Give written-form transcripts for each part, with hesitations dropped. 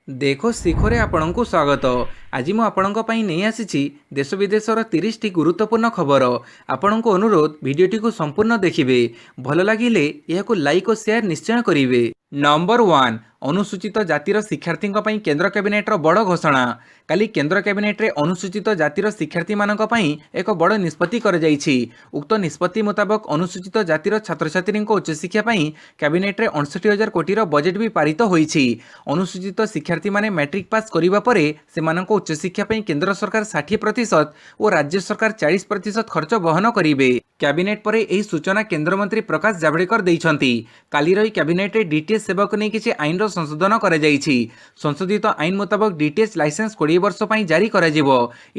देखो ଶିଖରେ ଆପଣଙ୍କୁ ସ୍ୱାଗତ। ଆଜି ମୁଁ ଆପଣଙ୍କ ପାଇଁ ନେଇ ଆସିଛି ଦେଶ ବିଦେଶର 30ଟି ଗୁରୁତ୍ୱପୂର୍ଣ୍ଣ ଖବର। ଆପଣଙ୍କୁ ଅନୁରୋଧ ଭିଡ଼ିଓଟିକୁ ସମ୍ପୂର୍ଣ୍ଣ ଦେଖିବେ। ଭଲ ଲାଗିଲେ ଏହାକୁ ଲାଇକ୍ ଓ ସେୟାର ନିଶ୍ଚୟ କରିବେ। ନମ୍ବର 1, ଅନୁସୂଚିତ ଜାତିର ଶିକ୍ଷାର୍ଥୀଙ୍କ ପାଇଁ କେନ୍ଦ୍ର କ୍ୟାବିନେଟ୍ର ବଡ଼ ଘୋଷଣା। କାଲି କେନ୍ଦ୍ର କ୍ୟାବିନେଟ୍ରେ ଅନୁସୂଚିତ ଜାତିର ଶିକ୍ଷାର୍ଥୀମାନଙ୍କ ପାଇଁ ଏକ ବଡ଼ ନିଷ୍ପତ୍ତି କରାଯାଇଛି। ଉକ୍ତ ନିଷ୍ପତ୍ତି ମୁତାବକ ଅନୁସୂଚିତ ଜାତିର ଛାତ୍ରଛାତ୍ରୀଙ୍କ ଉଚ୍ଚଶିକ୍ଷା ପାଇଁ କ୍ୟାବିନେଟ୍ରେ 59,000 କୋଟିର ବଜେଟ୍ ବି ପାରିତ ହୋଇଛି। ଅନୁସୂଚିତ ଶିକ୍ଷାର୍ଥୀମାନେ ମ୍ୟାଟ୍ରିକ୍ ପାସ୍ କରିବା ପରେ ସେମାନଙ୍କ ଉଚ୍ଚଶିକ୍ଷା ପାଇଁ କେନ୍ଦ୍ର ସରକାର 60% ଓ ରାଜ୍ୟ ସରକାର 40% ଖର୍ଚ୍ଚ ବହନ କରିବେ। କ୍ୟାବିନେଟ୍ ପରେ ଏହି ସୂଚନା କେନ୍ଦ୍ରମନ୍ତ୍ରୀ ପ୍ରକାଶ ଜାଭଡେକର ଦେଇଛନ୍ତି। କାଲିର ଏହି କ୍ୟାବିନେଟ୍ରେ ଡିଟିଏଚ୍ ସେବାକୁ ନେଇ କିଛି ଆଇନର ସଂଶୋଧନ କରାଯାଇଛି। ସଂଶୋଧିତ ଆଇନ ମୁତାବକ ଡିଟିଏଚ୍ ଲାଇସେନ୍ସ 20 ବର୍ଷ ପାଇଁ ଜାରି କରାଯିବ।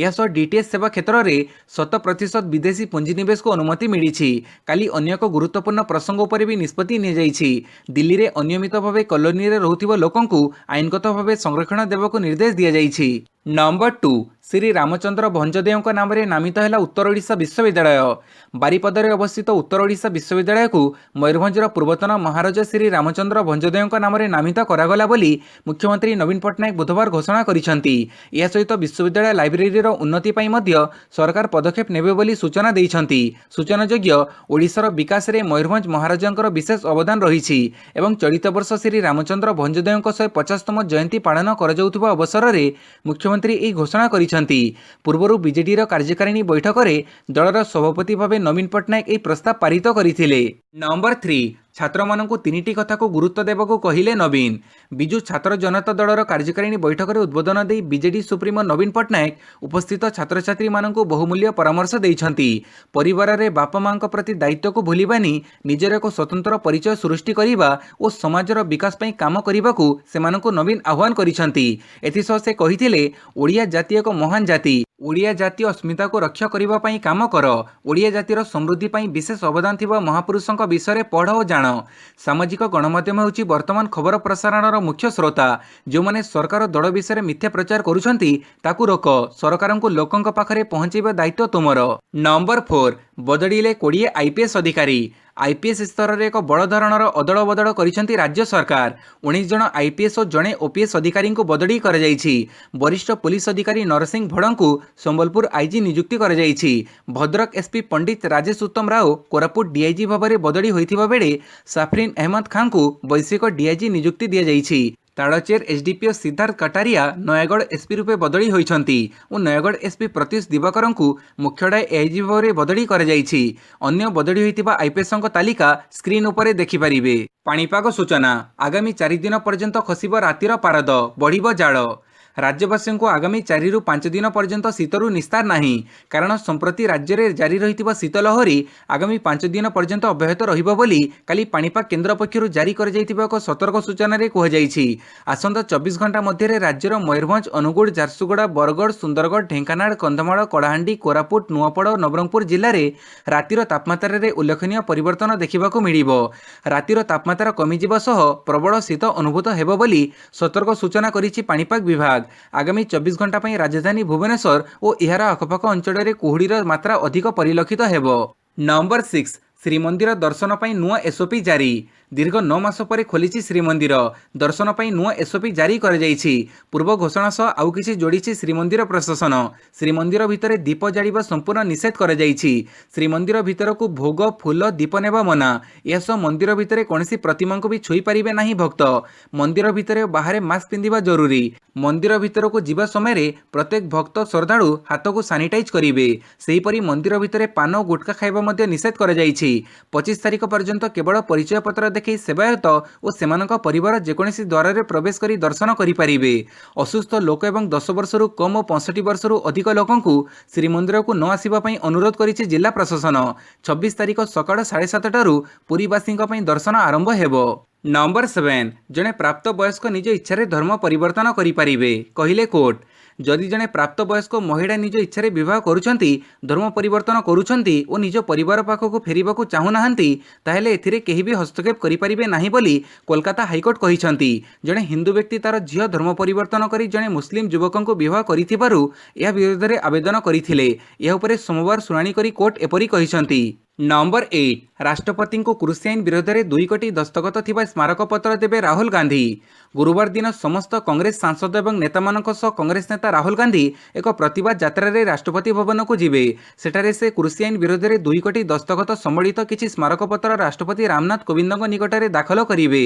ଏହାସହ ଡିଟିଏଚ୍ ସେବା କ୍ଷେତ୍ରରେ 100% ବିଦେଶୀ ପୁଞ୍ଜିନିବେଶକୁ ଅନୁମତି ମିଳିଛି। କାଲି ଅନ୍ୟ ଏକ ଗୁରୁତ୍ୱପୂର୍ଣ୍ଣ ପ୍ରସଙ୍ଗ ଉପରେ ବି ନିଷ୍ପତ୍ତି ନିଆଯାଇଛି। ଦିଲ୍ଲୀରେ ଅନିୟମିତ ଭାବେ କଲୋନୀରେ ରହୁଥିବା ଲୋକଙ୍କୁ ଆଇନଗତ ଭାବେ ସଂରକ୍ଷଣ ଦେବାକୁ ନିର୍ଦ୍ଦେଶ ଦିଆଯାଇଛି। ନମ୍ବର 2, ଶ୍ରୀ ରାମଚନ୍ଦ୍ର ଭଞ୍ଜଦେଓଙ୍କ ନାମରେ ନାମିତ ହେଲା ଉତ୍ତର ଓଡ଼ିଶା ବିଶ୍ୱବିଦ୍ୟାଳୟ। ବାରିପଦାରେ ଅବସ୍ଥିତ ଉତ୍ତର ଓଡ଼ିଶା ବିଶ୍ୱବିଦ୍ୟାଳୟକୁ ମୟୂରଭଞ୍ଜର ପୂର୍ବତନ ମହାରାଜା ଶ୍ରୀ ରାମଚନ୍ଦ୍ର ଭଞ୍ଜଦେଓଙ୍କ ନାମରେ ନାମିତ କରାଗଲା ବୋଲି ମୁଖ୍ୟମନ୍ତ୍ରୀ ନବୀନ ପଟ୍ଟନାୟକ ବୁଧବାର ଘୋଷଣା କରିଛନ୍ତି। ଏହା ସହିତ ବିଶ୍ୱବିଦ୍ୟାଳୟ ଲାଇବ୍ରେରୀର ଉନ୍ନତି ପାଇଁ ମଧ୍ୟ ସରକାର ପଦକ୍ଷେପ ନେବେ ବୋଲି ସୂଚନା ଦେଇଛନ୍ତି। ସୂଚନାଯୋଗ୍ୟ, ଓଡ଼ିଶାର ବିକାଶରେ ମୟୂରଭଞ୍ଜ ମହାରାଜାଙ୍କର ବିଶେଷ ଅବଦାନ ରହିଛି ଏବଂ ଚଳିତ ବର୍ଷ ଶ୍ରୀ ରାମଚନ୍ଦ୍ର ଭଞ୍ଜଦେଓଙ୍କ 150ତମ ଜୟନ୍ତୀ ପାଳନ କରାଯାଉଥିବା ଅବସରରେ ମୁଖ୍ୟମନ୍ତ୍ରୀ ଏହି ଘୋଷଣା କରିଛନ୍ତି। ପୂର୍ବରୁ ବିଜେଡିର କାର୍ଯ୍ୟକାରିଣୀ ବୈଠକରେ ଦଳର ସଭାପତି ଭାବେ ନବୀନ ପଟ୍ଟନାୟକ ଏହି ପ୍ରସ୍ତାବ ପାରିତ କରିଥିଲେ। ନମ୍ବର 3, ଛାତ୍ରମାନଙ୍କୁ 3ଟି କଥାକୁ ଗୁରୁତ୍ୱ ଦେବାକୁ କହିଲେ ନବୀନ। ବିଜୁ ଛାତ୍ର ଜନତା ଦଳର କାର୍ଯ୍ୟକାରିଣୀ ବୈଠକରେ ଉଦ୍ବୋଧନ ଦେଇ ବିଜେଡି ସୁପ୍ରିମୋ ନବୀନ ପଟ୍ଟନାୟକ ଉପସ୍ଥିତ ଛାତ୍ରଛାତ୍ରୀମାନଙ୍କୁ ବହୁମୂଲ୍ୟ ପରାମର୍ଶ ଦେଇଛନ୍ତି। ପରିବାରରେ ବାପା ମାଙ୍କ ପ୍ରତି ଦାୟିତ୍ୱକୁ ଭୁଲିବାନି ନିଜର ଏକ ସ୍ୱତନ୍ତ୍ର ପରିଚୟ ସୃଷ୍ଟି କରିବା ଓ ସମାଜର ବିକାଶ ପାଇଁ କାମ କରିବାକୁ ସେମାନଙ୍କୁ ନବୀନ ଆହ୍ୱାନ କରିଛନ୍ତି। ଏଥିସହ ସେ କହିଥିଲେ, ଓଡ଼ିଆ ଜାତି ଏକ ମହାନ ଜାତି। ଓଡ଼ିଆ ଜାତୀୟ ଅସ୍ମିତାକୁ ରକ୍ଷା କରିବା ପାଇଁ କାମ କର। ଓଡ଼ିଆ ଜାତିର ସମୃଦ୍ଧି ପାଇଁ ବିଶେଷ ଅବଦାନ ଥିବା ମହାପୁରୁଷଙ୍କ ବିଷୟରେ ପଢ଼ ଓ ଜାଣ। ସାମାଜିକ ଗଣମାଧ୍ୟମ ହେଉଛି ବର୍ତ୍ତମାନ ଖବର ପ୍ରସାରଣର ମୁଖ୍ୟ ସ୍ରୋତା। ଯେଉଁମାନେ ସରକାର ଦଳ ବିଷୟରେ ମିଥ୍ୟା ପ୍ରଚାର କରୁଛନ୍ତି ତାକୁ ରୋକ। ସରକାରଙ୍କୁ ଲୋକଙ୍କ ପାଖରେ ପହଞ୍ଚାଇବା ଦାୟିତ୍ୱ ତୁମର। ନମ୍ବର 4, ବଦଳିଲେ 20 ଆଇପିଏସ୍ ଅଧିକାରୀ। ଆଇପିଏସ୍ ସ୍ତରରେ ଏକ ବଡ଼ ଧରଣର ଅଦଳ ବଦଳ କରିଛନ୍ତି ରାଜ୍ୟ ସରକାର। 19 ଜଣ ଆଇପିଏସ୍ ଓ ଜଣେ ଓପିଏସ୍ ଅଧିକାରୀଙ୍କୁ ବଦଳି କରାଯାଇଛି। ବରିଷ୍ଠ ପୁଲିସ ଅଧିକାରୀ ନରସିଂହ ଭଡ଼ଙ୍କୁ ସମ୍ବଲପୁର ଆଇଜି ନିଯୁକ୍ତି କରାଯାଇଛି। ଭଦ୍ରକ ଏସ୍ପି ପଣ୍ଡିତ ରାଜେଶ ଉତ୍ତମ ରାଓ କୋରାପୁଟ ଡିଆଇଜି ଭାବରେ ବଦଳି ହୋଇଥିବା ବେଳେ ସାଫରିନ୍ ଅହମ୍ମଦ ଖାଁଙ୍କୁ ବୈଷୟିକ ଡିଆଇଜି ନିଯୁକ୍ତି ଦିଆଯାଇଛି। ତାଳଚେର ଏସ୍ଡିପିଓ ସିଦ୍ଧାର୍ଥ କଟାରିଆ ନୟାଗଡ଼ ଏସ୍ପି ରୂପେ ବଦଳି ହୋଇଛନ୍ତି ଓ ନୟାଗଡ଼ ଏସ୍ପି ପ୍ରତ୍ୟୁଷ ଦିବାକରଙ୍କୁ ମୁଖ୍ୟଡା ଏଆଇଜି ଭାବରେ ବଦଳି କରାଯାଇଛି। ଅନ୍ୟ ବଦଳି ହୋଇଥିବା ଆଇପିଏସ୍ଙ୍କ ତାଲିକା ସ୍କ୍ରିନ୍ ଉପରେ ଦେଖିପାରିବେ। ପାଣିପାଗ ସୂଚନା, ଆଗାମୀ 4 ଦିନ ପର୍ଯ୍ୟନ୍ତ ଖସିବ ରାତିର ପାରଦ, ବଢ଼ିବ ଜାଳ। ରାଜ୍ୟବାସୀଙ୍କୁ ଆଗାମୀ 4 ରୁ 5 ଦିନ ପର୍ଯ୍ୟନ୍ତ ଶୀତରୁ ନିସ୍ତାର ନାହିଁ। କାରଣ ସମ୍ପ୍ରତି ରାଜ୍ୟରେ ଜାରି ରହିଥିବା ଶୀତ ଲହରୀ ଆଗାମୀ 5 ଦିନ ପର୍ଯ୍ୟନ୍ତ ଅବ୍ୟାହତ ରହିବ ବୋଲି କାଲି ପାଣିପାଗ କେନ୍ଦ୍ର ପକ୍ଷରୁ ଜାରି କରାଯାଇଥିବା ଏକ ସତର୍କ ସୂଚନାରେ କୁହାଯାଇଛି। ଆସନ୍ତା 24 ଘଣ୍ଟା ମଧ୍ୟରେ ରାଜ୍ୟର ମୟୂରଭଞ୍ଜ, ଅନୁଗୁଳ, ଝାରସୁଗୁଡ଼ା, ବରଗଡ଼, ସୁନ୍ଦରଗଡ଼, ଢେଙ୍କାନାଳ, କନ୍ଧମାଳ, କଳାହାଣ୍ଡି, କୋରାପୁଟ, ନୂଆପଡ଼ା ଓ ନବରଙ୍ଗପୁର ଜିଲ୍ଲାରେ ରାତିର ତାପମାତ୍ରାରେ ଉଲ୍ଲେଖନୀୟ ପରିବର୍ତ୍ତନ ଦେଖିବାକୁ ମିଳିବ। ରାତିର ତାପମାତ୍ରା କମିଯିବା ସହ ପ୍ରବଳ ଶୀତ ଅନୁଭୂତ ହେବ ବୋଲି ସତର୍କ ସୂଚନା କରିଛି ପାଣିପାଗ ବିଭାଗ। ଆଗାମୀ 24 ଘଣ୍ଟା ପାଇଁ ରାଜଧାନୀ ଭୁବନେଶ୍ୱର ଓ ଏହାର ଆଖପାଖ ଅଞ୍ଚଳରେ କୁହୁଡ଼ିର ମାତ୍ରା ଅଧିକ ପରିଲକ୍ଷିତ ହେବ। ନମ୍ବର 6, ଶ୍ରୀମନ୍ଦିର ଦର୍ଶନ ପାଇଁ ନୂଆ ଏସ୍ଓପି ଜାରି। ଦୀର୍ଘ 9 ମାସ ପରେ ଖୋଲିଛି ଶ୍ରୀମନ୍ଦିର। ଦର୍ଶନ ପାଇଁ ନୂଆ ଏସ୍ଓପି ଜାରି କରାଯାଇଛି। ପୂର୍ବ ଘୋଷଣା ସହ ଆଉ କିଛି ଯୋଡ଼ିଛି ଶ୍ରୀମନ୍ଦିର ପ୍ରଶାସନ। ଶ୍ରୀମନ୍ଦିର ଭିତରେ ଦୀପ ଜାଳିବା ସମ୍ପୂର୍ଣ୍ଣ ନିଷେଧ କରାଯାଇଛି। ଶ୍ରୀମନ୍ଦିର ଭିତରକୁ ଭୋଗ, ଫୁଲ, ଦୀପ ନେବା ମନା। ଏହାସହ ମନ୍ଦିର ଭିତରେ କୌଣସି ପ୍ରତିମାଙ୍କୁ ବି ଛୁଇଁ ପାରିବେ ନାହିଁ ଭକ୍ତ। ମନ୍ଦିର ଭିତରେ ଓ ବାହାରେ ମାସ୍କ ପିନ୍ଧିବା ଜରୁରୀ। ମନ୍ଦିର ଭିତରକୁ ଯିବା ସମୟରେ ପ୍ରତ୍ୟେକ ଭକ୍ତ ଶ୍ରଦ୍ଧାଳୁ ହାତକୁ ସାନିଟାଇଜ୍ କରିବେ। ସେହିପରି ମନ୍ଦିର ଭିତରେ ପାନ ଓ ଗୁଟଖା ଖାଇବା ମଧ୍ୟ ନିଷେଧ କରାଯାଇଛି। 25 ତାରିଖ ପର୍ଯ୍ୟନ୍ତ କେବଳ ପରିଚୟପତ୍ର ଦେଖାଇ ସେବାୟତ ଓ ସେମାନଙ୍କ ପରିବାର ଯେକୌଣସି ଦ୍ୱାରରେ ପ୍ରବେଶ କରି ଦର୍ଶନ କରିପାରିବେ। ଅସୁସ୍ଥ ଲୋକ ଏବଂ 10 ବର୍ଷରୁ କମ୍ ଓ 65 ବର୍ଷରୁ ଅଧିକ ଲୋକଙ୍କୁ ଶ୍ରୀମନ୍ଦିରକୁ ନ ଆସିବା ପାଇଁ ଅନୁରୋଧ କରିଛି ଜିଲ୍ଲା ପ୍ରଶାସନ। 26 ତାରିଖ ସକାଳ 7:30ଟାରୁ ପୁରୀବାସୀଙ୍କ ପାଇଁ ଦର୍ଶନ ଆରମ୍ଭ ହେବ। ନମ୍ବର 7, ଜଣେ ପ୍ରାପ୍ତବୟସ୍କ ନିଜ ଇଚ୍ଛାରେ ଧର୍ମ ପରିବର୍ତ୍ତନ କରିପାରିବେ, କହିଲେ କୋର୍ଟ। ଯଦି ଜଣେ ପ୍ରାପ୍ତବୟସ୍କ ମହିଳା ନିଜ ଇଚ୍ଛାରେ ବିବାହ କରୁଛନ୍ତି, ଧର୍ମ ପରିବର୍ତ୍ତନ କରୁଛନ୍ତି ଓ ନିଜ ପରିବାର ପାଖକୁ ଫେରିବାକୁ ଚାହୁଁନାହାନ୍ତି, ତାହେଲେ ଏଥିରେ କେହି ବି ହସ୍ତକ୍ଷେପ କରିପାରିବେ ନାହିଁ ବୋଲି କୋଲକାତା ହାଇକୋର୍ଟ କହିଛନ୍ତି। ଜଣେ ହିନ୍ଦୁ ବ୍ୟକ୍ତି ତାର ଝିଅ ଧର୍ମ ପରିବର୍ତ୍ତନ କରି ଜଣେ ମୁସଲିମ ଯୁବକଙ୍କୁ ବିବାହ କରିଥିବାରୁ ଏହା ବିରୋଧରେ ଆବେଦନ କରିଥିଲେ। ଏହା ଉପରେ ସୋମବାର ଶୁଣାଣି କରି କୋର୍ଟ ଏପରି କହିଛନ୍ତି। नंबर 8 राष्ट्रपति को कृषि आईन विरोध में 2 कोटी दस्तखत थिबा स्मारकपत्र देवे राहुल गांधी। गुरुवार दिन समस्त कांग्रेस सांसद और नेता कांग्रेस नेता राहुल गांधी एक प्रतिवाद यात्रा रे राष्ट्रपति भवन को जिबे। सेठारे से कृषि आईन विरोध में 2 कोटी दस्तखत सम्बलित किछि स्मारकपत्र राष्ट्रपति रामनाथ कोविंद निकट में दाखल करिवे।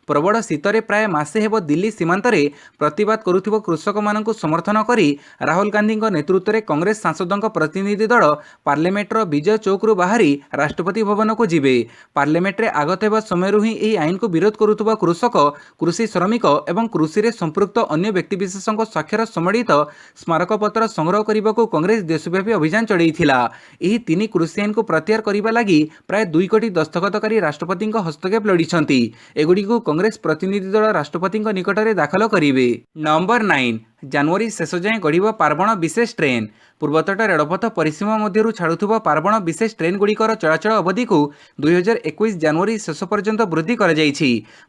प्रबल शीतरे प्राय मासे हेब दिल्ली सीमांत रे प्रतिवाद करुथिबो कृषक मानकु समर्थन करी राहुल गांधी नेतृत्व में कांग्रेस सांसदों प्रतिनिधि दल पार्लियामेंटर विजय चौक बाहरी राष्ट्रपति भवन को जिबे। पार्लियामेंट रे आगत हेबा समय ही एही आईन को विरोध करुथुबा कृषक, कृषि श्रमिक एवं कृषि रे संपृक्त अन्य व्यक्तिविशेषों स्वाक्षर सम्मिलित स्मारकपत्र संग्रह करने को कांग्रेस देशव्यापी अभियान चलैथिला। एही 3 कृषि आईन को प्रत्याहार करने लगी प्राय 2 कोटी दस्तखतकारी राष्ट्रपति हस्तक्षेप लड़िछंती। एगुडी को कांग्रेस प्रतिनिधि दल राष्ट्रपति निकट में दाखल करिवे। नंबर 9 जनवरी शेष जाए गढ़ पार्वण विशेष ट्रेन। पूर्वतट रेलपथ परिसीमा मध्य छाड़ुवा पार्वण विशेष ट्रेन गुड़िकर चलाचल अवधि को 2021 जनवरी शेष पर्यंत वृद्धि कर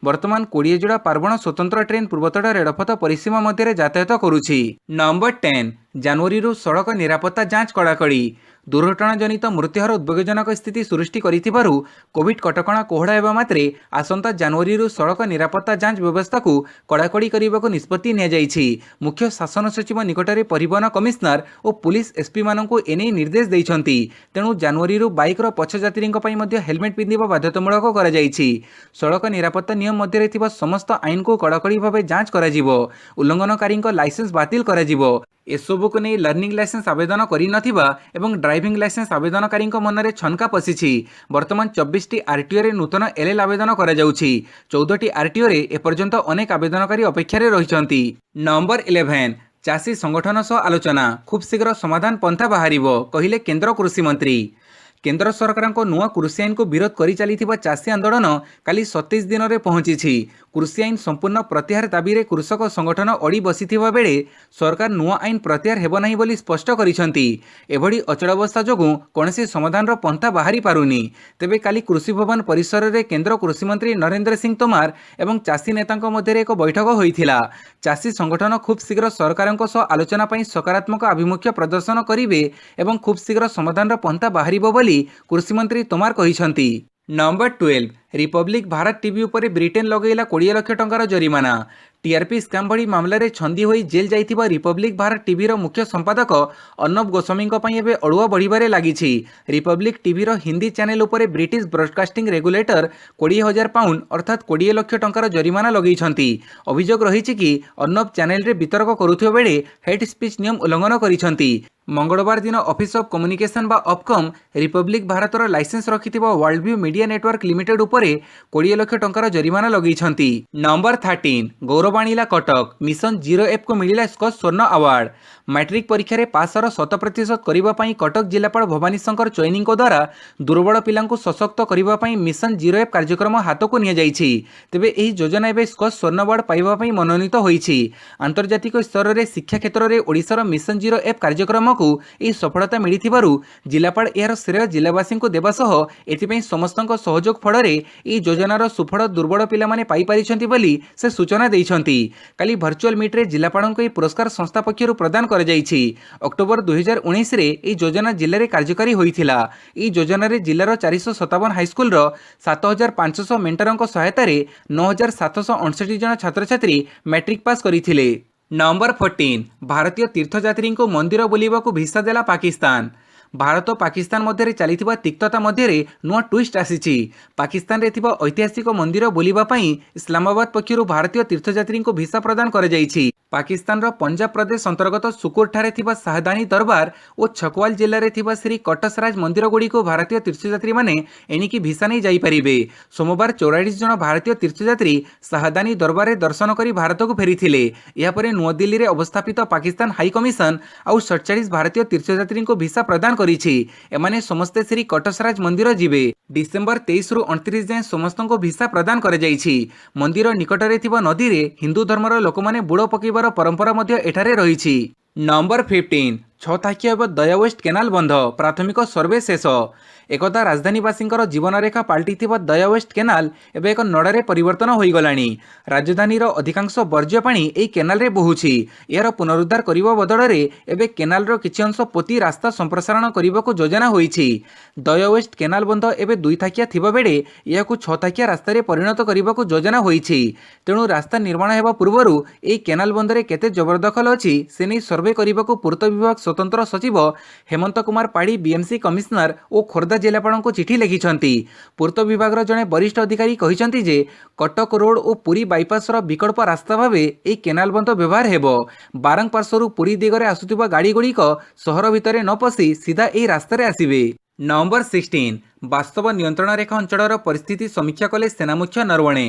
बर्तमान 20 जोड़ा पार्वण स्वतंत्र ट्रेन पूर्वतट रेलपथ परिसीमा मध्य यातायात करुछि। नंबर 10 जनवरी सड़क निरापत्ता जांच कड़ाकड़ी। दुर्घटना जनित मृत्युहार उद्वेगजनक स्थिति सृष्टि करिथिबारु कोविड कटकणा कोहड़ा हेबा मात्रे आसंता जनवरी सड़क निरापत्ता जांच व्यवस्था को कड़ाकड़ी करने निष्पत्ति निया जाइछि। मुख्य शासन सचिव निकटरे परिवहन कमिश्नर और पुलिस एसपी मानकु एने निर्देश दैछंती। तेणु जनवरी बाइक पछ यात्री हेलमेट पिंधिबा बाध्यतामूलक करा जाइछि। सड़क निरापत्ता नियम मध्य थिबा समस्त आईन को कड़ाकड़ी भाव जांच करा उल्लंघनकारी लाइसेंस बातिल करा। एसबू को नहीं लर्निंग लाइसेंस आवेदन करिनथिबा एवं ड्राइविंग लाइसेंस आवेदनकारी मनरे छनका पशिछि। वर्तमान 24 टी आरटीओ रे नूतन एलएल आवेदन करा जाउछि। 14 टी आरटीओ रे एपर्यंत अनेक आवेदनकारी अपेक्षा रे रहिछंती। नंबर 11 चाषी संगठन सह आलोचना, खूब शीघ्र समाधान पंथा बाहरिबो कहिले केंद्र कृषि मंत्री। केंद्र सरकार को नुआ कृषि आईन को विरोध करि चलिथिबा चाषी आंदोलन काली 27 दिन में पहुंची। कृषि आईन संपूर्ण प्रत्याहार दाबी रे कृषक संगठन अड़ी बसिथिबा बेले सरकार नुआ आईन प्रत्याहार हेबो नाही बोली स्पष्ट करिसंती। एभली अचल अवस्था जोगु कोनसी समाधान रो पंथा बाहरी पारुनी। तेबे काली कृषि भवन परिसर रे केंद्र कृषि मंत्री नरेंद्र सिंह तोमार एवं चाषी नेतांको मध्य एक बैठक होइथिला। चाषी संगठन खूब शीघ्र सरकारंको सह आलोचना पई सकारात्मक आभिमुख्य प्रदर्शन करिवे एवं खूब शीघ्र समाधान रो पंथा बाहरिबो बोली कृषि मंत्री तोमार कहिसंती। नंबर 12 रिपब्लिक भारत टीवी उपरे ब्रिटेन लगेला 20 लाख टंकार जरिमाना। टीआरपी स्काम भली मामला रे छंदी होई जेल जाइथिबा रिपब्लिक भारत टीवी रो मुख्य संपादक अर्णब गोस्वामी पई एबे अड़ुआ बढ़िबारे लागिछि। रिपब्लिक टीवी रो हिंदी चैनल उपरे ब्रिटिश ब्रॉडकास्टिंग रेगुलेटर 20,000 पाउंड अर्थात 20 लाख टंकार जरिमाना लगेइछंती। अभियोग रहिछि कि अर्णब चैनल रे वितर्क करुथिबा बेले हेट स्पीच नियम उल्लंघन करिछंती। मंगलवार दिन ऑफिस ऑफ कम्युनिकेशन बा ऑफकम रिपब्लिक भारतर लाइसेंस रखिथिबा World View Media Network Limited उपरे 20 लाख टंकार जरिमाना लगेइछंती। नंबर 13 गौरव आनिला कटक, मिशन 0F को मिलिला स्कॉच स्वर्ण अवार्ड। मैट्रिक परीक्षा रे पासर 100% करबा पई कटक जिलापाल भवानी शंकर चैनी द्वारा दुर्बल पिलांको सशक्त करबा पई मिशन 0F कार्यक्रम हाथ को निया जाइछि। तेबे एही योजना एबे स्कॉच स्वर्ण अवार्ड पाइबा पई मनोनीत होइछि। अंतर्जातिक स्तर रे शिक्षा क्षेत्र रे ओडिशार मिशन 0F कार्यक्रम को एही सफलता मिलिथिबारु जिलापाल यार श्रेय जिलावासी को देबा सह एथिपई समस्तक सहयोग फल रे एही योजनार सुफल दुर्बल पिला माने पाई परिछंती बोली से सूचना दैछंती। काली वर्चुअल मीट रे जिलापाल को पुरस्कार संस्था पक्षरु प्रदान कर जाइछि। अक्टोबर 2019 रे एही योजना जिले रे कार्यकारी होइथिला। एही योजना रे जिल्लार 457 हाईस्कूल रो 7500 मेंटरक सहायता रे 9768 जन छात्र छात्री मैट्रिक पास करिथिले। नंबर 14 भारतीय तीर्थयात्री को मंदिर बुलिबा को भिसा देला पाकिस्तान। भारत और पाकिस्तान मध्य चलता तिक्तता मध्य नुआ ट्विस्ट आसी। पाकिस्तान रे थिबा ऐतिहासिक मंदिर बुलिबा पई इस्लामाबाद पक्षरु भारतीय तीर्थयात्री को भिसा प्रदान कर जाइछि। पाकिस्तान रो पंजाब प्रदेश अंतर्गत सुकुर ठारे थिबा शाहदानी दरबार और छकवाल जिले में थिबा श्री कटसराज मंदिर गुड़ी को भारतीय तीर्थयात्री माने एणिकी भिसा नहीं जाई परिबे। सोमवार 44 जन भारतीय तीर्थयात्री शाहदानी दरबार में दर्शन कर भारत को फेरीथिले। या परे नुआ दिल्ली रे अवस्थापित पाकिस्तान हाई कमिशन आउ 47 भारतीय तीर्थयात्री को भिसा प्रदान करिछि। एमाने समस्ते श्री कटसराज मंदिर जिबे। डिसेंबर 23 रु 29 जाए समस्त को भिसा प्रदान कर जाइछि। मंदिर निकटरे थिबा नदी रे हिंदू धर्मर लोक माने बुड़ पकईबार परंपरा मध्य एठारे रहिछि। नंबर 15 ଛଥାକିଆ ହେବ ଦୟା ୱେଷ୍ଟ କେନାଲ ବନ୍ଧ ପ୍ରାଥମିକ ସର୍ଭେ ଶେଷ। ଏକଦା ରାଜଧାନୀବାସୀଙ୍କର ଜୀବନରେଖା ପାଲଟିଥିବା ଦୟା ୱେଷ୍ଟ କେନାଲ ଏବେ ଏକ ନଡ଼ାରେ ପରିବର୍ତ୍ତନ ହୋଇଗଲାଣି। ରାଜଧାନୀର ଅଧିକାଂଶ ବର୍ଜ୍ୟ ପାଣି ଏହି କେନାଲରେ ବୋହୁଛି। ଏହାର ପୁନରୁଦ୍ଧାର କରିବା ବଦଳରେ ଏବେ କେନାଲର କିଛି ଅଂଶ ପୋତି ରାସ୍ତା ସମ୍ପ୍ରସାରଣ କରିବାକୁ ଯୋଜନା ହୋଇଛି। ଦୟା ୱେଷ୍ଟ କେନାଲ ବନ୍ଧ ଏବେ 2 ଥାକିଆ ଥିବାବେଳେ ଏହାକୁ 6 ଥାକିଆ ରାସ୍ତାରେ ପରିଣତ କରିବାକୁ ଯୋଜନା ହୋଇଛି। ତେଣୁ ରାସ୍ତା ନିର୍ମାଣ ହେବା ପୂର୍ବରୁ ଏହି କେନାଲ ବନ୍ଧରେ କେତେ ଜବରଦଖଲ ଅଛି ସେ ନେଇ ସର୍ଭେ କରିବାକୁ ପୂର୍ତ୍ତ ବିଭାଗ ସ୍ୱତନ୍ତ୍ର ସଚିବ ହେମନ୍ତ କୁମାର ପାଢ଼ୀ ବିଏମ୍ସି କମିଶନର ଓ ଖୋର୍ଦ୍ଧା ଜିଲ୍ଲାପାଳଙ୍କୁ ଚିଠି ଲେଖିଛନ୍ତି। ପୂର୍ତ୍ତ ବିଭାଗର ଜଣେ ବରିଷ୍ଠ ଅଧିକାରୀ କହିଛନ୍ତି ଯେ କଟକ ରୋଡ୍ ଓ ପୁରୀ ବାଇପାସର ବିକଳ୍ପ ରାସ୍ତା ଭାବେ ଏହି କେନାଲ ବନ୍ଧ ବ୍ୟବହାର ହେବ। ବାରଙ୍ଗ ପାର୍ଶ୍ୱରୁ ପୁରୀ ଦିଗରେ ଆସୁଥିବା ଗାଡ଼ିଗୁଡ଼ିକ ସହର ଭିତରେ ନ ପଶି ସିଧା ଏହି ରାସ୍ତାରେ ଆସିବେ। ନଭେମ୍ବର 16 ବାସ୍ତବ ନିୟନ୍ତ୍ରଣ ରେଖା ଅଞ୍ଚଳର ପରିସ୍ଥିତି ସମୀକ୍ଷା କଲେ ସେନାମୁଖ୍ୟ ନରୱଣେ।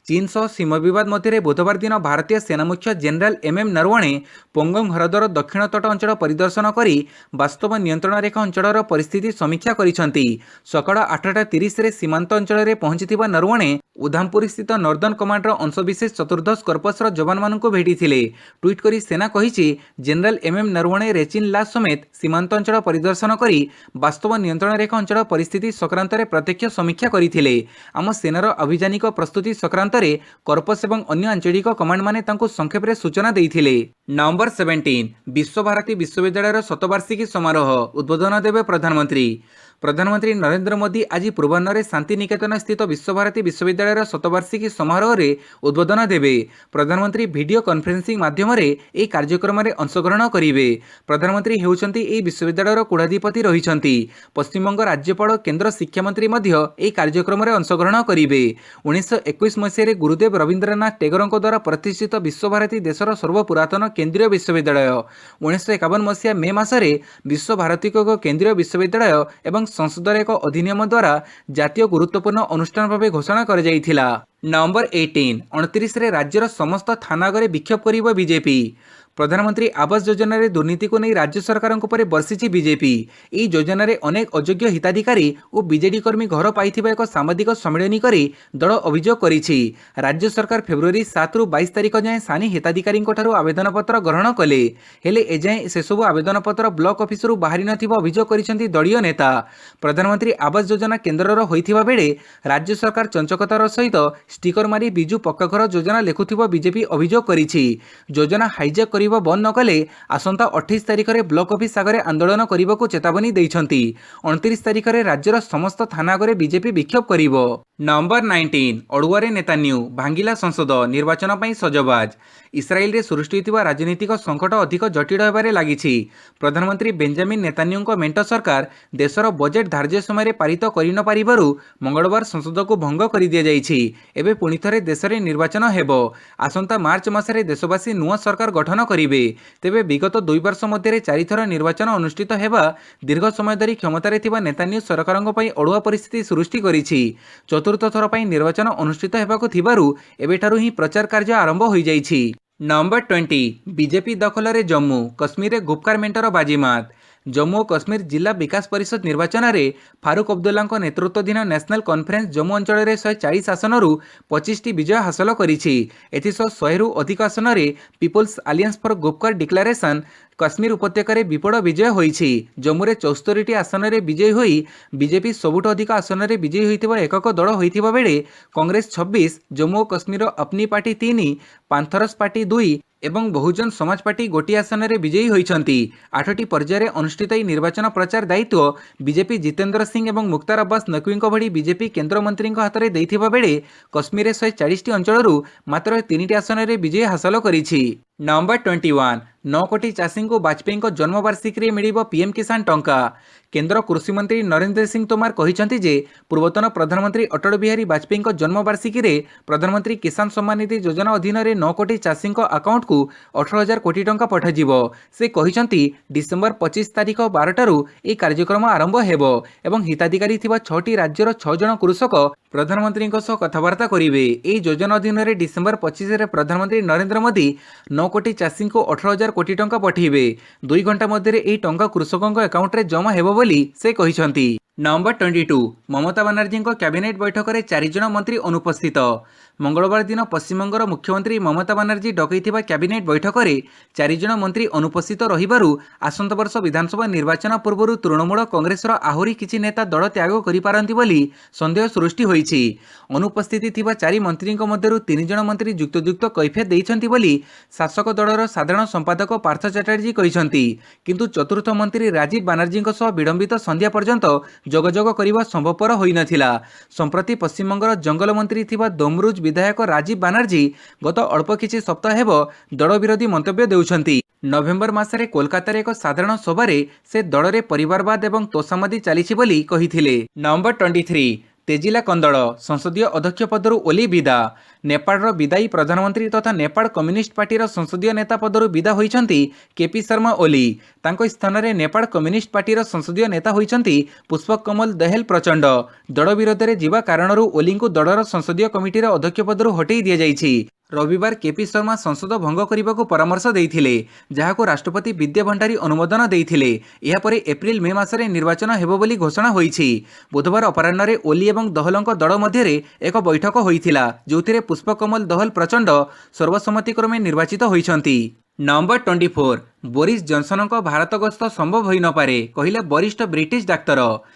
ଚୀନ ସହ ସୀମା ବିବାଦ ମଧ୍ୟରେ ବୁଧବାର ଦିନ ଭାରତୀୟ ସେନାମୁଖ୍ୟ ଜେନେରାଲ ଏମ୍ଏମ୍ ନରୱଣେ ପୋଙ୍ଗଙ୍ଗ ହ୍ରଦର ଦକ୍ଷିଣ ତଟ ଅଞ୍ଚଳ ପରିଦର୍ଶନ କରି ବାସ୍ତବ ନିୟନ୍ତ୍ରଣ ରେଖା ଅଞ୍ଚଳର ପରିସ୍ଥିତି ସମୀକ୍ଷା କରିଛନ୍ତି। ସକାଳ 8:30ରେ ସୀମାନ୍ତ ଅଞ୍ଚଳରେ ପହଞ୍ଚିଥିବା ନରୱଣେ ଉଧାମପୁରସ୍ଥିତ ନର୍ଦର୍ଣ୍ଣ କମାଣ୍ଡର ଅଂଶବିଶେଷ ଚତୁର୍ଦ୍ଦଶ କର୍ପସର ଯବାନମାନଙ୍କୁ ଭେଟିଥିଲେ। ଟ୍ୱିଟ୍ କରି ସେନା କହିଛି ଜେନେରାଲ ଏମ୍ଏମ୍ ନରୱଣେ ରେଚିନ୍ ଲା ସମେତ ସୀମାନ୍ତ ଅଞ୍ଚଳ ପରିଦର୍ଶନ କରି ବାସ୍ତବ ନିୟନ୍ତ୍ରଣ ରେଖା ଅଞ୍ଚଳ ପରିସ୍ଥିତି ସଂକ୍ରାନ୍ତରେ ପ୍ରତ୍ୟକ୍ଷ ସମୀକ୍ଷା କରିଥିଲେ। ଆମ ସେନାର ଆଭିଯାନିକ ପ୍ରସ୍ତୁତି ସଂକ୍ରାନ୍ତରେ କର୍ପସ ଏବଂ ଅନ୍ୟ ଆଞ୍ଚଳିକ କମାଣ୍ଡମାନେ ତାଙ୍କୁ ସଂକ୍ଷେପରେ ସୂଚନା ଦେଇଥିଲେ। ନଭେମ୍ବର 17 ବିଶ୍ୱଭାରତୀ ବିଶ୍ୱବିଦ୍ୟାଳୟର ଶତବାର୍ଷିକୀ ସମାରୋହ ଉଦ୍ବୋଧନ ଦେବେ ପ୍ରଧାନମନ୍ତ୍ରୀ। ପ୍ରଧାନମନ୍ତ୍ରୀ ନରେନ୍ଦ୍ର ମୋଦି ଆଜି ପୂର୍ବାହ୍ନରେ ଶାନ୍ତିନିକେତନ ସ୍ଥିତ ବିଶ୍ୱଭାରତୀ ବିଶ୍ୱବିଦ୍ୟାଳୟର ଶତବାର୍ଷିକୀ ସମାରୋହରେ ଉଦ୍ବୋଧନ ଦେବେ। ପ୍ରଧାନମନ୍ତ୍ରୀ ଭିଡ଼ିଓ କନଫରେନ୍ସିଂ ମାଧ୍ୟମରେ ଏହି କାର୍ଯ୍ୟକ୍ରମରେ ଅଂଶଗ୍ରହଣ କରିବେ। ପ୍ରଧାନମନ୍ତ୍ରୀ ହେଉଛନ୍ତି ଏହି ବିଶ୍ୱବିଦ୍ୟାଳୟର କୁଳାଧିପତି ରହିଛନ୍ତି। ପଶ୍ଚିମବଙ୍ଗ ରାଜ୍ୟପାଳ ଓ କେନ୍ଦ୍ର ଶିକ୍ଷାମନ୍ତ୍ରୀ ମଧ୍ୟ ଏହି କାର୍ଯ୍ୟକ୍ରମରେ ଅଂଶଗ୍ରହଣ କରିବେ। 1921 ମସିହାରେ ଗୁରୁଦେବ ରବୀନ୍ଦ୍ରନାଥ ଟେଗୋରଙ୍କ ଦ୍ୱାରା ପ୍ରତିଷ୍ଠିତ ବିଶ୍ୱଭାରତୀ ଦେଶର ସର୍ବପୁରାତନ କେନ୍ଦ୍ରୀୟ ବିଶ୍ୱବିଦ୍ୟାଳୟ। 1951 ମସିହା ମେ ମାସରେ ବିଶ୍ୱଭାରତୀକୁ ଏକ କେନ୍ଦ୍ରୀୟ ବିଶ୍ୱବିଦ୍ୟାଳୟ ଏବଂ ସଂସଦର ଏକ ଅଧିନିୟମ ଦ୍ୱାରା ଜାତୀୟ ଗୁରୁତ୍ୱପୂର୍ଣ୍ଣ ଅନୁଷ୍ଠାନ ଭାବେ ଘୋଷଣା କରାଯାଇଥିଲା। ନଭେମ୍ବର 18 29ରେ ରାଜ୍ୟର ସମସ୍ତ ଥାନା ଆଗରେ ବିକ୍ଷୋଭ କରିବ ବିଜେପି। ପ୍ରଧାନମନ୍ତ୍ରୀ ଆବାସ ଯୋଜନାରେ ଦୁର୍ନୀତିକୁ ନେଇ ରାଜ୍ୟ ସରକାରଙ୍କ ଉପରେ ବର୍ଷିଛି ବିଜେପି। ଏହି ଯୋଜନାରେ ଅନେକ ଅଯୋଗ୍ୟ ହିତାଧିକାରୀ ଓ ବିଜେଡି କର୍ମୀ ଘର ପାଇଥିବା ଏକ ସାମ୍ବାଦିକ ସମ୍ମିଳନୀ କରି ଦଳ ଅଭିଯୋଗ କରିଛି। ରାଜ୍ୟ ସରକାର ଫେବୃଆରୀ 7ରୁ 22 ତାରିଖ ଯାଏଁ ସାନି ହିତାଧିକାରୀଙ୍କଠାରୁ ଆବେଦନପତ୍ର ଗ୍ରହଣ କଲେ। ହେଲେ ଏଯାଏଁ ସେସବୁ ଆବେଦନପତ୍ର ବ୍ଲକ ଅଫିସରୁ ବାହାରି ନଥିବା ଅଭିଯୋଗ କରିଛନ୍ତି ଦଳୀୟ ନେତା। ପ୍ରଧାନମନ୍ତ୍ରୀ ଆବାସ ଯୋଜନା କେନ୍ଦ୍ରର ହୋଇଥିବା ବେଳେ ରାଜ୍ୟ ସରକାର ଚଞ୍ଚକତାର ସହିତ ଷ୍ଟିକର ମାରି ବିଜୁ ପକ୍କାଘର ଯୋଜନା ଲେଖୁଥିବା ବିଜେପି ଅଭିଯୋଗ କରିଛି। ଯୋଜନା ହାଇଜାକ୍ କରିବା ବନ୍ଦ ନ କଲେ ଆସନ୍ତା 28 ତାରିଖରେ ବ୍ଲକ ଅଫିସ ଆଗରେ ଆନ୍ଦୋଳନ କରିବାକୁ ଚେତାବନୀ ଦେଇଛନ୍ତି। 29 ତାରିଖରେ ରାଜ୍ୟର ସମସ୍ତ ଥାନା ଆଗରେ ବିଜେପି ବିକ୍ଷୋଭ କରିବ। ନଭେମ୍ବର 19 ଅଡୁଆରେ ନେତାନ୍ୟୁ ଭାଙ୍ଗିଲା ସଂସଦ ନିର୍ବାଚନ ପାଇଁ ସଜବାଜ। ଇସ୍ରାଏଲରେ ସୃଷ୍ଟି ହୋଇଥିବା ରାଜନୈତିକ ସଙ୍କଟ ଅଧିକ ଜଟିଳ ହେବାରେ ଲାଗିଛି। ପ୍ରଧାନମନ୍ତ୍ରୀ ବେଞ୍ଜାମିନ୍ ନେତାନ୍ୟୁଙ୍କ ମେଣ୍ଟ ସରକାର ଦେଶର ବଜେଟ୍ ଧାର୍ଯ୍ୟ ସମୟରେ ପାରିତ କରିନପାରିବାରୁ ମଙ୍ଗଳବାର ସଂସଦକୁ ଭଙ୍ଗ କରିଦିଆଯାଇଛି। ଏବେ ପୁଣିଥରେ ଦେଶରେ ନିର୍ବାଚନ ହେବ। ଆସନ୍ତା ମାର୍ଚ୍ଚ ମାସରେ ଦେଶବାସୀ ନୂଆ ସରକାର ଗଠନ କରିବେ। ତେବେ ବିଗତ 2 ବର୍ଷ ମଧ୍ୟରେ 4 ଥର ନିର୍ବାଚନ ଅନୁଷ୍ଠିତ ହେବା ଦୀର୍ଘ ସମୟ ଧରି କ୍ଷମତାରେ ଥିବା ନେତାନ୍ୟୁ ସରକାରଙ୍କ ପାଇଁ ଅଡୁଆ ପରିସ୍ଥିତି ସୃଷ୍ଟି କରିଛି। ଚତୁର୍ଥ ଥର ପାଇଁ ନିର୍ବାଚନ ଅନୁଷ୍ଠିତ ହେବାକୁ ଥିବାରୁ ଏବେଠାରୁ ହିଁ ପ୍ରଚାର କାର୍ଯ୍ୟ ଆରମ୍ଭ ହୋଇଯାଇଛି। ନଭେମ୍ବର 20 ବିଜେପି ଦଖଲରେ ଜମ୍ମୁ କଶ୍ମୀରରେ ଗୁପକାର ମେଣ୍ଟର ବାଜିମାତ। ଜମ୍ମୁ ଓ କାଶ୍ମୀର ଜିଲ୍ଲା ବିକାଶ ପରିଷଦ ନିର୍ବାଚନରେ ଫାରୁକ ଅବଦୁଲ୍ଲାଙ୍କ ନେତୃତ୍ୱାଧୀନ ନ୍ୟାସନାଲ କନଫରେନ୍ସ ଜମ୍ମୁ ଅଞ୍ଚଳରେ 140 ଆସନରୁ 25ଟି ବିଜୟ ହାସଲ କରିଛି। ଏଥିସହ 100ରୁ ଅଧିକ ଆସନରେ ପିପୁଲ୍ସ ଆଲିଆନ୍ସ ଫର ଗୁପକାର ଡିକ୍ଲାରେସନ କାଶ୍ମୀର ଉପତ୍ୟକାରେ ବିପୁଳ ବିଜୟ ହୋଇଛି। ଜମ୍ମୁରେ 74ଟି ଆସନରେ ବିଜୟୀ ହୋଇ ବିଜେପି ସବୁଠୁ ଅଧିକ ଆସନରେ ବିଜୟୀ ହୋଇଥିବା ଏକକ ଦଳ ହୋଇଥିବା ବେଳେ କଂଗ୍ରେସ 26, ଜମ୍ମୁ ଓ କାଶ୍ମୀରର ଅପ୍ନି ପାର୍ଟି 3, ପାନ୍ଥରସ ପାର୍ଟି 2 ଏବଂ ବହୁଜନ ସମାଜ ପାର୍ଟି ଗୋଟିଏ ଆସନରେ ବିଜୟୀ ହୋଇଛନ୍ତି। 8ଟି ପର୍ଯ୍ୟାୟରେ ଅନୁଷ୍ଠିତ ଏହି ନିର୍ବାଚନ ପ୍ରଚାର ଦାୟିତ୍ୱ ବିଜେପି ଜିତେନ୍ଦ୍ର ସିଂ ଏବଂ ମୁକ୍ତାର ଆବାସ ନକୱିଙ୍କ ଭଳି ବିଜେପି କେନ୍ଦ୍ରମନ୍ତ୍ରୀଙ୍କ ହାତରେ ଦେଇଥିବା ବେଳେ କାଶ୍ମୀରରେ 140ଟି ଅଞ୍ଚଳରୁ ମାତ୍ର 3ଟି ଆସନରେ ବିଜୟ ହାସଲ କରିଛି। ନଭେମ୍ବର 21 9 କୋଟି ଚାଷୀଙ୍କୁ ବାଜପେୟୀଙ୍କ ଜନ୍ମବାର୍ଷିକୀରେ ମିଳିବ ପିଏମ୍ କିଷାନ ଟଙ୍କା। କେନ୍ଦ୍ର କୃଷିମନ୍ତ୍ରୀ ନରେନ୍ଦ୍ର ସିଂ ତୋମାର କହିଛନ୍ତି ଯେ ପୂର୍ବତନ ପ୍ରଧାନମନ୍ତ୍ରୀ ଅଟଳ ବିହାରୀ ବାଜପେୟୀଙ୍କ ଜନ୍ମବାର୍ଷିକୀରେ ପ୍ରଧାନମନ୍ତ୍ରୀ କିଷାନ ସମ୍ମାନ ନିଧି ଯୋଜନା ଅଧୀନରେ 9 କୋଟି ଚାଷୀଙ୍କ ଆକାଉଣ୍ଟକୁ 18,000 କୋଟି ଟଙ୍କା ପଠାଯିବ। ସେ କହିଛନ୍ତି ଡିସେମ୍ବର 25 ତାରିଖ 12ଟାରୁ ଏହି କାର୍ଯ୍ୟକ୍ରମ ଆରମ୍ଭ ହେବ ଏବଂ ହିତାଧିକାରୀ ଥିବା 6ଟି ରାଜ୍ୟର 6 ଜଣ କୃଷକ ପ୍ରଧାନମନ୍ତ୍ରୀଙ୍କ ସହ କଥାବାର୍ତ୍ତା କରିବେ। ଏହି ଯୋଜନା ଅଧୀନରେ ଡିସେମ୍ବର 25ରେ ପ୍ରଧାନମନ୍ତ୍ରୀ ନରେନ୍ଦ୍ର ମୋଦି 9 କୋଟି ଚାଷୀଙ୍କୁ 18,000 କୋଟି ଟଙ୍କା ପଠାଇବେ। 2 ଘଣ୍ଟା ମଧ୍ୟରେ ଏହି ଟଙ୍କା କୃଷକଙ୍କ ଆକାଉଣ୍ଟରେ ଜମା ହେବ ବୋଲି ସେ କହିଛନ୍ତି। ନଭେମ୍ବର 22 ମମତା ବାନାର୍ଜୀଙ୍କ କ୍ୟାବିନେଟ୍ ବୈଠକରେ 4 ଜଣ ମନ୍ତ୍ରୀ ଅନୁପସ୍ଥିତ। मंगलवार दिन पश्चिमबंगर मुख्यमंत्री ममता बानर्जी डकैथिबा कैबिनेट बैठक में 4 जन मंत्री अनुपस्थित रहिबारु आसंता वर्ष विधानसभा निर्वाचन पूर्व तृणमूल कांग्रेसर आहुरी किछि नेता दल त्याग करिपारंती बोली संदेह सृष्टि होईछि। अनुपस्थिति थिबा 4 मंत्रीक मध्यरु 3 जन मंत्री युक्त कैफियत दैछन्ति बोली शासक दलर साधारण संपादक पार्थ चैटर्जी कहिसंती, किंतु चतुर्थ मंत्री राजीव बानर्जीଙ୍କ सह विडंबित संध्या पर्यंत जोगाजोग करिबा संभवपर होई नथिला। संप्रति पश्चिमबंगर जंगल मंत्री थिबा दोमरुज विधायक राजीव बानर्जी गत अल्प किछि सप्ताह हेब दल विरोधी मंतव्य देउछन्ती। नवेम्बर मासरे कोलकाता एक साधारण सभारे से दलरे परिवारवाद एवं तोषामदी चलीछि बोली कहिथिले। नंबर 23 तेजिला कंदल संसदीय अध्यक्ष पदरु ओली विदा। नेपाळर विदायी प्रधानमंत्री तथा नेपाळ कम्युनिस्ट पार्टीर संसदीय नेता पदरु विदा होइछन्ती केपी शर्मा ओली। तांको स्थान रे नेपाळ कम्युनिस्ट पार्टीर संसदीय नेता होइछन्ती पुष्पक कमल दहेल प्रचंड। दल विरोध रे जीवा कारणरु ओलींकु दलर संसदीय कमिटीर अध्यक्ष पदरु हटेई दिया जाइछि। रविवार केपी शर्मा संसद भंग करने परामर्श देइथिले, जहाको राष्ट्रपति विद्या भंडारी अनुमोदन देइथिले। या परे एप्रिल मे मासरे निर्वाचन हेबो बोली घोषणा होइछि। बुधवार अपराह्न रे ओली एवं दहलଙ୍କ दल मध्यरे एक बैठक होइथिला, जोथिरे पुष्पकमल दहल प्रचंड सर्वसम्मतिक्रमे निर्वाचित होइछन्ती। नंबर 24 बोरिस जॉनसनଙ୍କ भारत गस्त संभव होई न पारे कहिले वरिष्ठ ब्रिटिश डाक्तर।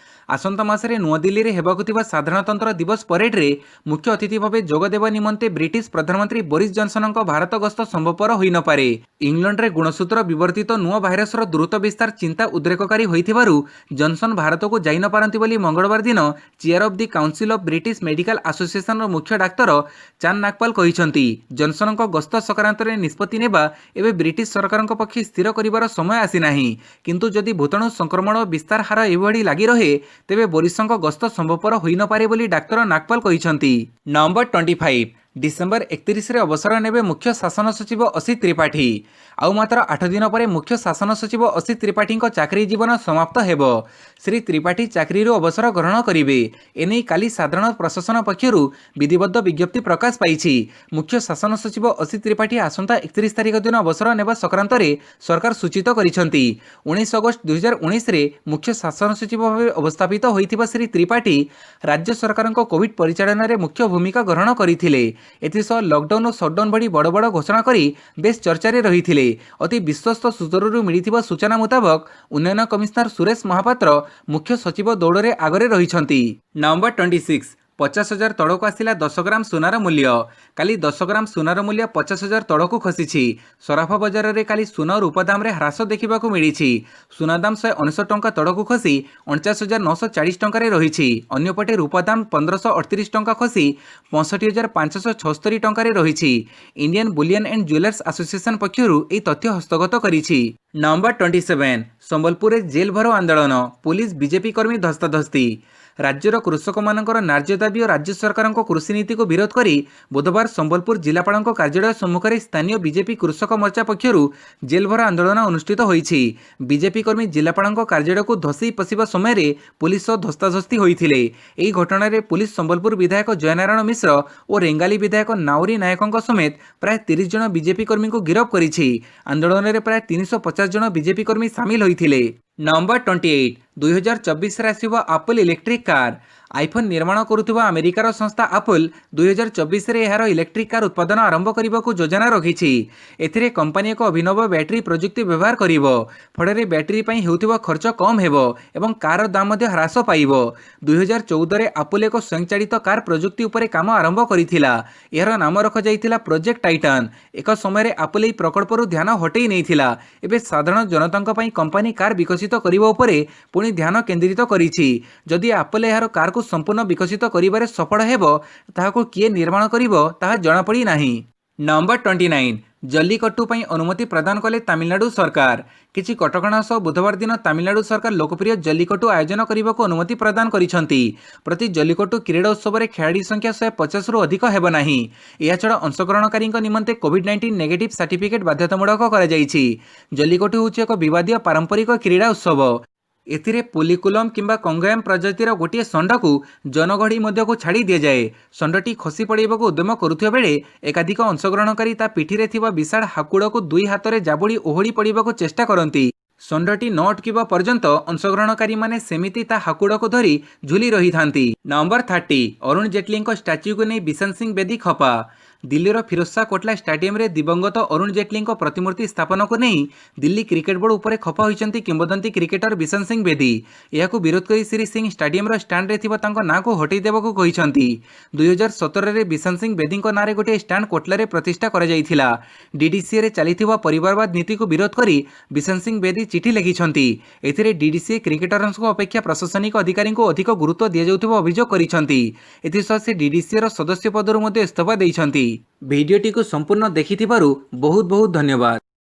आसंता मासरे नुआदिल्ली रे हेबाकु थिबा साधारणतंत्र दिवस परेड रे मुख्य अतिथि भावे जोग देवा निमंते ब्रिटिश प्रधानमंत्री बोरिस जॉनसनଙ୍କ भारत गस्त संभवपर होई न पारे। इंग्लैंड रे गुणसूत्र विवर्तित नुआ भाइरस रो द्रुत विस्तार चिंता उद्रेककारी होइथिबारु जॉनसन भारत को जाई न पारंती बोली मंगलवार दिन chair of the council of British Medical Association रो मुख्य डाक्तर चान नागपाल कहिसंती। जॉनसनଙ୍କ गस्त संक्रांत रे निष्पत्ति नेबा एबे ब्रिटिश सरकारଙ୍କ पक्षे स्थिर करिवार समय आसी नाही, किंतु जदि भूताणु संक्रमण विस्तार हार एभଳି लागि रहे तेबे बोरिसଙ୍କ गस्त संभवपर होई न पारे बोली डाक्तर नागपाल कहिसंती। नंबर 25 डिसेम्बर 31 रे अवसर नेबे मुख्य शासन सचिव असित त्रिपाठी। आउ मात्र 8 दिन पर मुख्य शासन सचिव असित त्रिपाठी चाकरी जीवन समाप्त हेबो। श्री त्रिपाठी चाकरी अवसर ग्रहण करिवे। एने काली साधारण प्रशासन पक्षरु विधिबद्ध विज्ञप्ति प्रकाश पाइछि। मुख्य शासन सचिव असित त्रिपाठी आसंता 31 तारिख दिन अवसर नेबा संक्रांत रे सरकार सूचित करिसंती। 19 अगस्त 2019 रे मुख्य शासन सचिव भावे अवस्थापित होइथिबा श्री त्रिपाठी राज्य सरकारଙ୍କ कोविड परिचालन रे मुख्य भूमिका ग्रहण करिथिले। एथिसह लॉकडाउन और शटडाउन भड़ी बड़ बड़ घोषणा करी बेस चर्चा रे रहिथिले। अति विश्वस्त सूत्ररु मिलिथिबा सूचना मुताबक उन्नयन कमिश्नर सुरेश महापात्र मुख्य सचिव दौड़ रे आगरे रहिछंती। नंबर 26 50,000 तड़क आसिला 10 ग्राम सुनार मूल्य। काली 10 ग्राम सुनार मूल्य 50,000 तड़क खसीछि। सराफा बजार रे काली सुना रूप दाम रे ह्रास देखा मिली। सुना दाम 199 टंका तड़क खसी 49,940 टंका रही। अन्यपटे रूप दाम 1538 टंका खसी 65,576 टंका रही। Indian Bullion and Jewellers Association पक्षरु एही तथ्य हस्तगत करिछि। नंबर 27 संबलपुर जेल भरो आंदोलन पुलिस बीजेपी कर्मी धस्ताधस्ती। राज्यर कृषक मानकर न्याय्य दाबी और राज्य सरकार कृषि नीति को विरोध करी बुधवार संबलपुर जिलापाल कार्यालय सम्मुख में स्थानीय बीजेपी कृषक मोर्चा पक्षरु जेलभर आंदोलन अनुष्ठित होईछि। बीजेपी कर्मी जिलापाल कार्यालय को धसी पशिबा समय रे पुलिस धस्ताधस्ती होइथिले। एही घटना रे पुलिस संबलपुर विधायक जयनारायण मिश्र और रेंगाली विधायक नाउरी नायकों समेत प्राय 30 जन बीजेपी कर्मी को गिरफ्त करिछि। आंदोलन रे प्राय 350 जन बीजेपी कर्मी सामिल होइथिले। नंबर 28 2024 रे आसिबो एप्पल इलेक्ट्रिक कार। आईफोन निर्माण करुवा अमेरिकार संस्था एप्पल 2024 रे यार इलेक्ट्रिक कार उत्पादन आरंभ करने को योजना रखी। एथिरे कंपनी एक अभिनव बैटेरी प्रजुक्ति व्यवहार करिवो। फଳରେ बैटेरी पई हेउथिबा खर्च कम हेबो एवं कार दाम मध्ये ह्रास पाइबो। 2014 रे एप्पल एक स्वयंचालित कार प्रजुक्ति उपरे काम आरंभ करिथिला। यार नाम रखा जाइथिला प्रोजेक्ट टाइटन। एक समय रे एप्पल एही प्रकल्परु ध्यान हटेई नैथिला। एबे साधारण जनतांक पई कंपनी कार विकसित करिबो उपरे पुणी ध्यान केंद्रित करिछि। जदि एप्पल यार कार को संपूर्ण विकसित करिबारे सफल हेबो ताहाको किए निर्माण करिवो ताहा जणा पड़ी नाही। नंबर 29 जल्लीकट्टू पई अनुमति प्रदान कले तमिलनाडु सरकार। किछि कटकणा सह बुधवार दिन तमिलनाडु सरकार लोकप्रिय जल्लीकट्टू आयोजन करने को अनुमति प्रदान करिसंती। प्रति जल्लीकट्टू क्रीड़ा उत्सव में खेलाड़ी संख्या 150 रु अधिक हेब नाही। या छड़ा अंशग्रहणकारी निमंते कोविड-19 नेगेटिव सर्टिफिकेट बाध्यतामूलक करा जाइछि। जल्लीकट्टू होछि एक विवादीय पारंपरिक क्रीड़ा उत्सव। एथिरे पुलिकुलम किंबा कंगयम प्रजातिर गोटे षंड को जनगढ़ी मध्य को छाड़ी दि जाए। षंडटी खसी पड़ाक उद्यम करुवा बेले एकाधिक अंशग्रहणकारी ता पिठिरे थिबा विशाल हाकुड़ को दुई हाथ में जाबुड़ी ओहड़ी पड़ाक चेष्टा करती। ଷଣ୍ଢଟି ନ ଅଟକିବା ପର୍ଯ୍ୟନ୍ତ ଅଂଶଗ୍ରହଣକାରୀ ମାନେ ସେମିତି ତା ହାକୁଡ଼କୁ ଧରି ଝୁଲି ରହିଥାନ୍ତି। ନମ୍ବର 30 ଅରୁଣ ଜେଟଲୀଙ୍କ ଷ୍ଟାଚ୍ୟୁକୁ ନେଇ ବିଶନ ସିଂ ବେଦୀ ଖପା। ଦିଲ୍ଲୀର ଫିରୋଜ ଶାହ କୋଟଲା ଷ୍ଟାଡିୟମରେ ଦିବଂଗତ ଅରୁଣ ଜେଟଲୀଙ୍କ ପ୍ରତିମୂର୍ତ୍ତି ସ୍ଥାପନକୁ ନେଇ ଦିଲ୍ଲୀ କ୍ରିକେଟ ବୋର୍ଡ ଉପରେ ଖପା ହୋଇଛନ୍ତି କିମ୍ବଦନ୍ତୀ କ୍ରିକେଟର ବିଶନ ସିଂ ବେଦୀ। ଏହାକୁ ବିରୋଧ କରି ଶ୍ରୀ ସିଂ ଷ୍ଟାଡିୟମର ଷ୍ଟାଣ୍ଡରେ ଥିବା ତାଙ୍କ ନାଁକୁ ହଟେଇ ଦେବାକୁ କହିଛନ୍ତି। 2017ରେ ବିଶନ ସିଂ ବେଦୀଙ୍କ ନାଁରେ ଗୋଟିଏ ଷ୍ଟାଣ୍ଡ କୋଟଲାରେ ପ୍ରତିଷ୍ଠା କରାଯାଇଥିଲା। ଡିଡିସିଏରେ ଚାଲିଥିବା ପରିବାରବାଦ ନୀତିକୁ ବିରୋଧ କରି ବିଶନ ସିଂ ବେଦୀ ଚିଠି ଲେଖିଛନ୍ତି। ଏଥିରେ ଡିଡିସିଏ କ୍ରିକେଟରଙ୍କ ଅପେକ୍ଷା ପ୍ରଶାସନିକ ଅଧିକାରୀଙ୍କୁ ଅଧିକ ଗୁରୁତ୍ୱ ଦିଆଯାଉଥିବା ଅଭିଯୋଗ କରିଛନ୍ତି। ଏଥିସହ ସେ ଡିଡିସିଏର ସଦସ୍ୟ ପଦରୁ ମଧ୍ୟ ଇସ୍ତଫା ଦେଇଛନ୍ତି। ଭିଡିଓଟିକୁ ସମ୍ପୂର୍ଣ୍ଣ ଦେଖିଥିବାରୁ ବହୁତ ବହୁତ ଧନ୍ୟବାଦ।